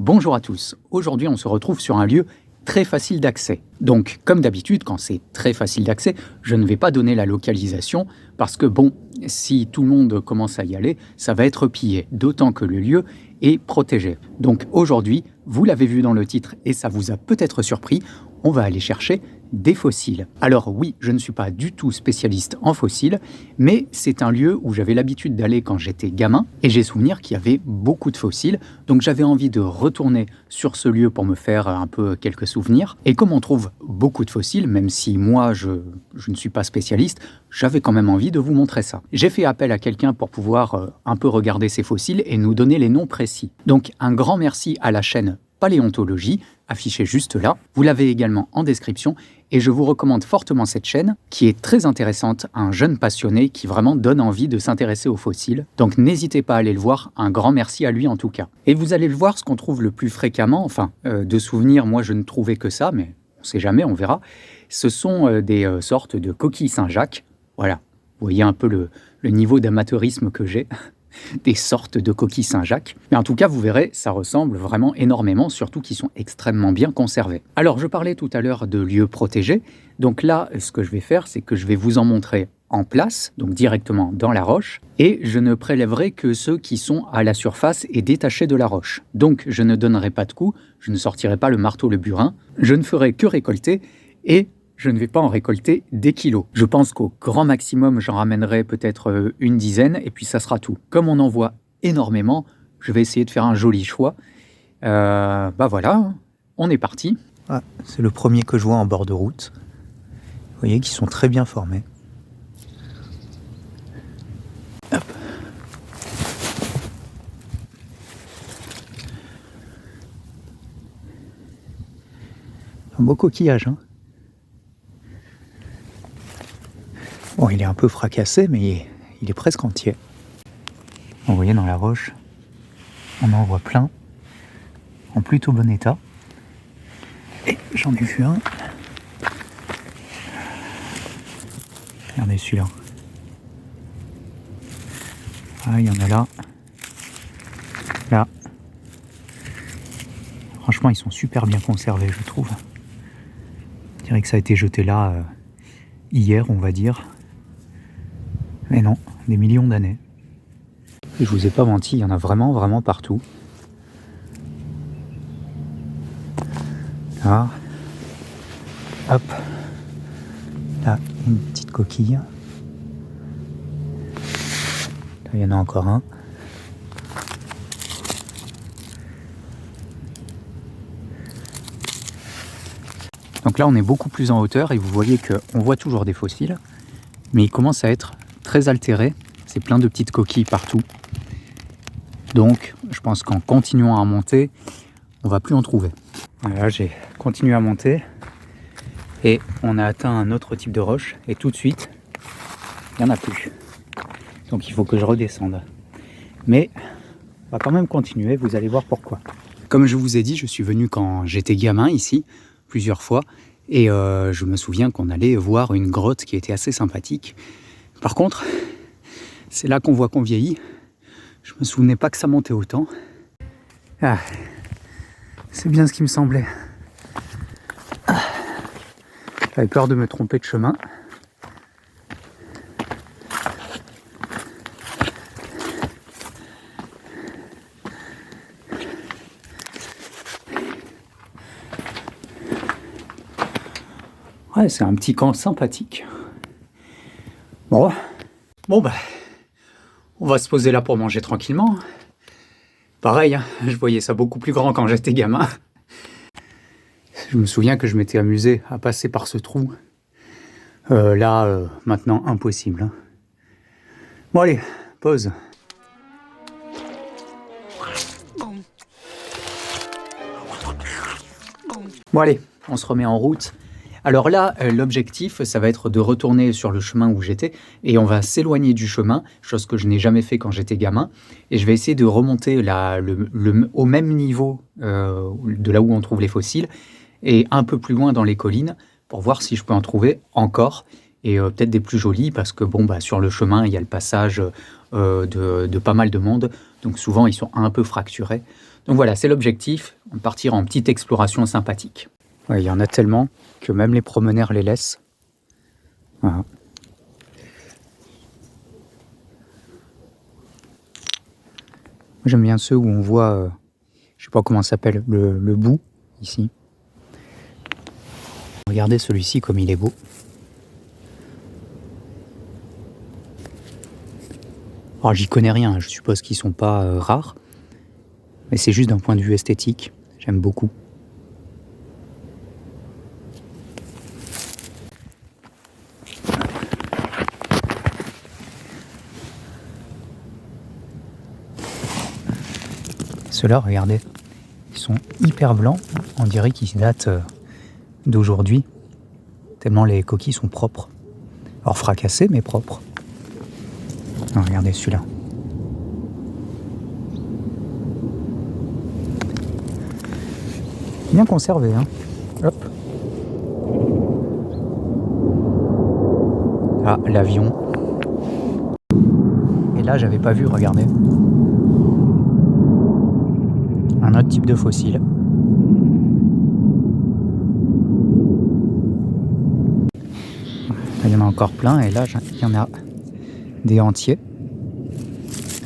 Bonjour à tous, aujourd'hui on se retrouve sur un lieu très facile d'accès. Donc comme d'habitude, quand c'est très facile d'accès, je ne vais pas donner la localisation parce que bon, si tout le monde commence à y aller, ça va être pillé, d'autant que le lieu est protégé. Donc aujourd'hui, vous l'avez vu dans le titre et ça vous a peut-être surpris, on va aller chercher des fossiles. Alors oui, je ne suis pas du tout spécialiste en fossiles, mais c'est un lieu où j'avais l'habitude d'aller quand j'étais gamin, et j'ai souvenir qu'il y avait beaucoup de fossiles, donc j'avais envie de retourner sur ce lieu pour me faire un peu quelques souvenirs. Et comme on trouve beaucoup de fossiles, même si moi je ne suis pas spécialiste, j'avais quand même envie de vous montrer ça. J'ai fait appel à quelqu'un pour pouvoir un peu regarder ces fossiles et nous donner les noms précis. Donc un grand merci à la chaîne Paléontologie, affichée juste là. Vous l'avez également en description et je vous recommande fortement cette chaîne qui est très intéressante, un jeune passionné qui vraiment donne envie de s'intéresser aux fossiles. Donc n'hésitez pas à aller le voir, un grand merci à lui en tout cas. Et vous allez le voir, ce qu'on trouve le plus fréquemment, enfin de souvenirs, moi je ne trouvais que ça, mais on ne sait jamais, on verra. Ce sont des sortes de coquilles Saint-Jacques. Voilà, vous voyez un peu le niveau d'amateurisme que j'ai. Des sortes de coquilles Saint-Jacques. Mais en tout cas, vous verrez, ça ressemble vraiment énormément, surtout qu'ils sont extrêmement bien conservés. Alors, je parlais tout à l'heure de lieux protégés. Donc là, ce que je vais faire, c'est que je vais vous en montrer en place, donc directement dans la roche, et je ne prélèverai que ceux qui sont à la surface et détachés de la roche. Donc, je ne donnerai pas de coups, je ne sortirai pas le marteau, le burin, je ne ferai que récolter, et je ne vais pas en récolter des kilos. Je pense qu'au grand maximum, j'en ramènerai peut-être une dizaine, et puis ça sera tout. Comme on en voit énormément, je vais essayer de faire un joli choix. Voilà, on est parti. Ah, c'est le premier que je vois en bord de route. Vous voyez qu'ils sont très bien formés. Hop. Un beau coquillage, hein. Bon, il est un peu fracassé, mais il est presque entier. Vous voyez, dans la roche, on en voit plein, en plutôt bon état. Et j'en ai vu un. Regardez celui-là. Ah, il y en a là. Là. Franchement, ils sont super bien conservés, je trouve. Je dirais que ça a été jeté là hier, on va dire. Mais non, des millions d'années. Et je vous ai pas menti, il y en a vraiment, vraiment partout. Là. Hop. Là, une petite coquille. Là, il y en a encore un. Donc là, on est beaucoup plus en hauteur et vous voyez qu'on voit toujours des fossiles, mais ils commencent à être très altéré, c'est plein de petites coquilles partout. Donc je pense qu'en continuant à monter, on va plus en trouver. Voilà, j'ai continué à monter et on a atteint un autre type de roche et tout de suite, il n'y en a plus. Donc il faut que je redescende. Mais on va quand même continuer, vous allez voir pourquoi. Comme je vous ai dit, je suis venu quand j'étais gamin ici, plusieurs fois, et je me souviens qu'on allait voir une grotte qui était assez sympathique. Par contre, c'est là qu'on voit qu'on vieillit. Je me souvenais pas que ça montait autant. Ah, c'est bien ce qui me semblait. Ah, j'avais peur de me tromper de chemin. Ouais, c'est un petit camp sympathique. Bon, on va se poser là pour manger tranquillement. Pareil, hein, je voyais ça beaucoup plus grand quand j'étais gamin. Je me souviens que je m'étais amusé à passer par ce trou. Maintenant, impossible. Hein. Bon allez, pause. Bon allez, on se remet en route. Alors là, l'objectif, ça va être de retourner sur le chemin où j'étais et on va s'éloigner du chemin, chose que je n'ai jamais fait quand j'étais gamin. Et je vais essayer de remonter au même niveau de là où on trouve les fossiles et un peu plus loin dans les collines pour voir si je peux en trouver encore et peut-être des plus jolis parce que sur le chemin, il y a le passage de pas mal de monde. Donc souvent, ils sont un peu fracturés. Donc voilà, c'est l'objectif, partir en petite exploration sympathique. Ouais, il y en a tellement que même les promeneurs les laissent. Voilà. Moi, j'aime bien ceux où on voit, je sais pas comment ça s'appelle, le bout, ici. Regardez celui-ci comme il est beau. Alors j'y connais rien, je suppose qu'ils sont pas rares, mais c'est juste d'un point de vue esthétique, j'aime beaucoup. Ceux-là, regardez, ils sont hyper blancs, on dirait qu'ils datent d'aujourd'hui, tellement les coquilles sont propres. Alors fracassées, mais propres. Ah, regardez celui-là. Bien conservé, hein. Hop. Ah, l'avion. Et là, j'avais pas vu, regardez. Un autre type de fossile. Il y en a encore plein, et là, il y en a des entiers.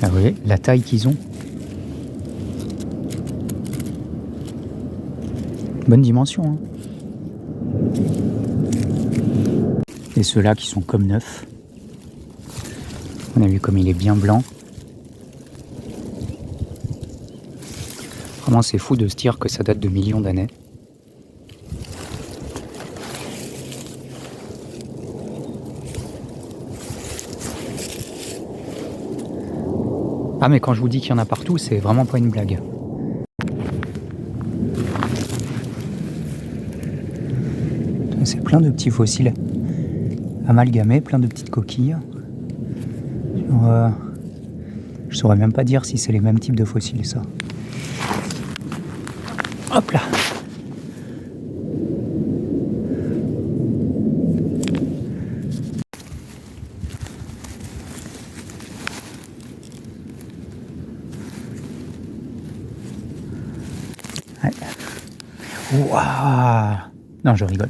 Ah, vous voyez la taille qu'ils ont. Bonne dimension. Hein. Et ceux-là qui sont comme neufs. On a vu comme il est bien blanc. Vraiment, c'est fou de se dire que ça date de millions d'années. Ah, mais quand je vous dis qu'il y en a partout, c'est vraiment pas une blague. C'est plein de petits fossiles amalgamés, plein de petites coquilles. Je saurais même pas dire si c'est les mêmes types de fossiles, ça. Hop là. Ouais. Waouh. Non, je rigole.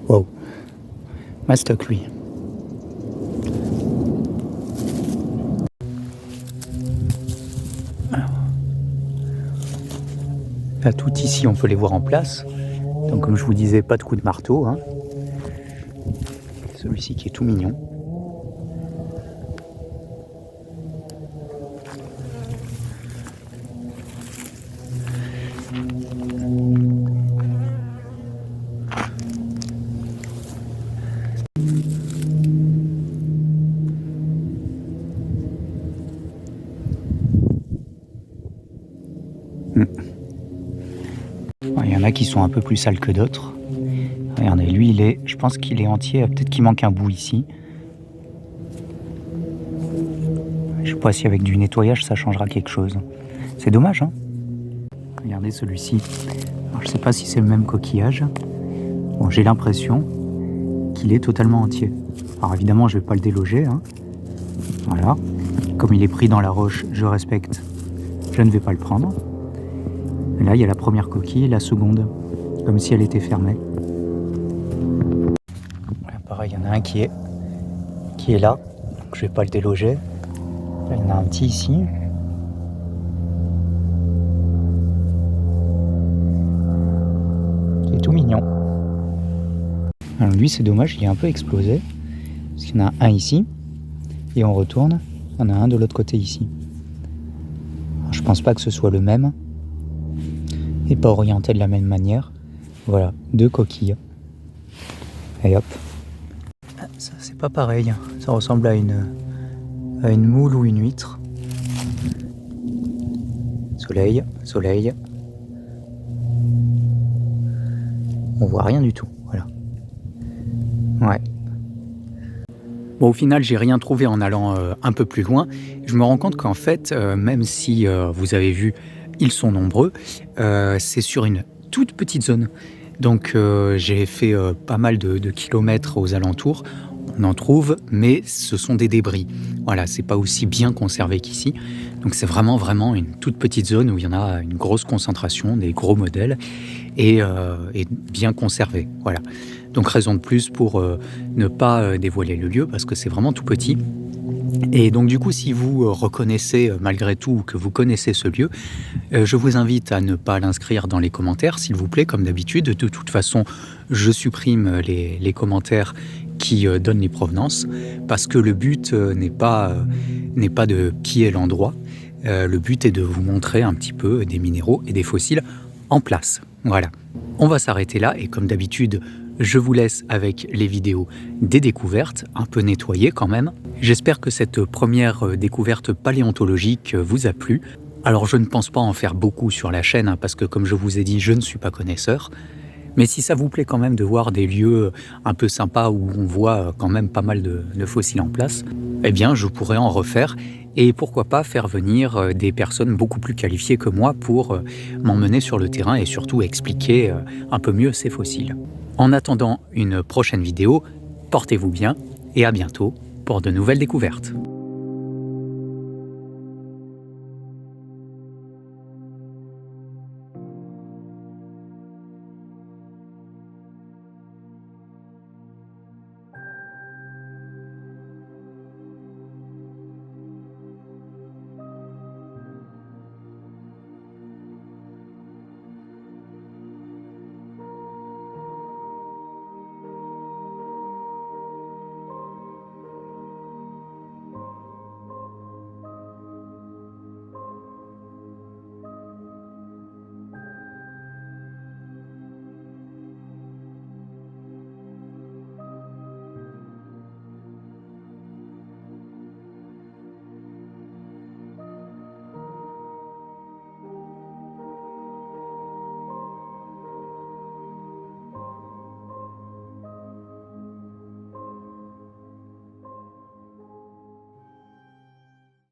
Wow. Mastoc, lui. Alors. Là, tout ici, on peut les voir en place. Donc, comme je vous disais, pas de coup de marteau. Hein. Celui-ci qui est tout mignon. Il y en a qui sont un peu plus sales que d'autres. Regardez, lui, je pense qu'il est entier. Peut-être qu'il manque un bout ici. Je sais pas si avec du nettoyage, ça changera quelque chose. C'est dommage, hein. Regardez celui-ci. Alors, je sais pas si c'est le même coquillage. Bon, j'ai l'impression qu'il est totalement entier. Alors évidemment, je vais pas le déloger. Hein. Voilà. Comme il est pris dans la roche, je respecte. Je ne vais pas le prendre. Et là, il y a la première coquille et la seconde, comme si elle était fermée. Voilà, pareil, il y en a un qui est là, donc je vais pas le déloger. Là, il y en a un petit ici. Qui est tout mignon. Alors lui, c'est dommage, il est un peu explosé. Parce qu'il y en a un ici, et on retourne, il y en a un de l'autre côté ici. Alors, je pense pas que ce soit le même. Et pas orienté de la même manière. Voilà, 2 coquilles. Et hop. Ça, c'est pas pareil. Ça ressemble à une moule ou une huître. Soleil, soleil. On voit rien du tout. Voilà. Ouais. Bon, au final, j'ai rien trouvé en allant un peu plus loin. Je me rends compte qu'en fait, même si vous avez vu, ils sont nombreux, c'est sur une toute petite zone. Donc j'ai fait pas mal de kilomètres aux alentours. on en trouve, mais ce sont des débris. Voilà, c'est pas aussi bien conservé qu'ici. Donc c'est vraiment une toute petite zone où il y en a une grosse concentration, des gros modèles, et bien conservés. Voilà. Donc raison de plus pour ne pas dévoiler le lieu, parce que c'est vraiment tout petit. Et donc du coup, si vous reconnaissez malgré tout que vous connaissez ce lieu, je vous invite à ne pas l'inscrire dans les commentaires, s'il vous plaît, comme d'habitude. De toute façon, je supprime les commentaires qui donnent les provenances, parce que le but n'est pas de qui est l'endroit. Le but est de vous montrer un petit peu des minéraux et des fossiles en place. Voilà. On va s'arrêter là, et comme d'habitude, je vous laisse avec les vidéos des découvertes, un peu nettoyées quand même. J'espère que cette première découverte paléontologique vous a plu. Alors je ne pense pas en faire beaucoup sur la chaîne, parce que comme je vous ai dit, je ne suis pas connaisseur. Mais si ça vous plaît quand même de voir des lieux un peu sympas où on voit quand même pas mal de fossiles en place, eh bien je pourrais en refaire, et pourquoi pas faire venir des personnes beaucoup plus qualifiées que moi pour m'emmener sur le terrain et surtout expliquer un peu mieux ces fossiles. En attendant une prochaine vidéo, portez-vous bien et à bientôt pour de nouvelles découvertes.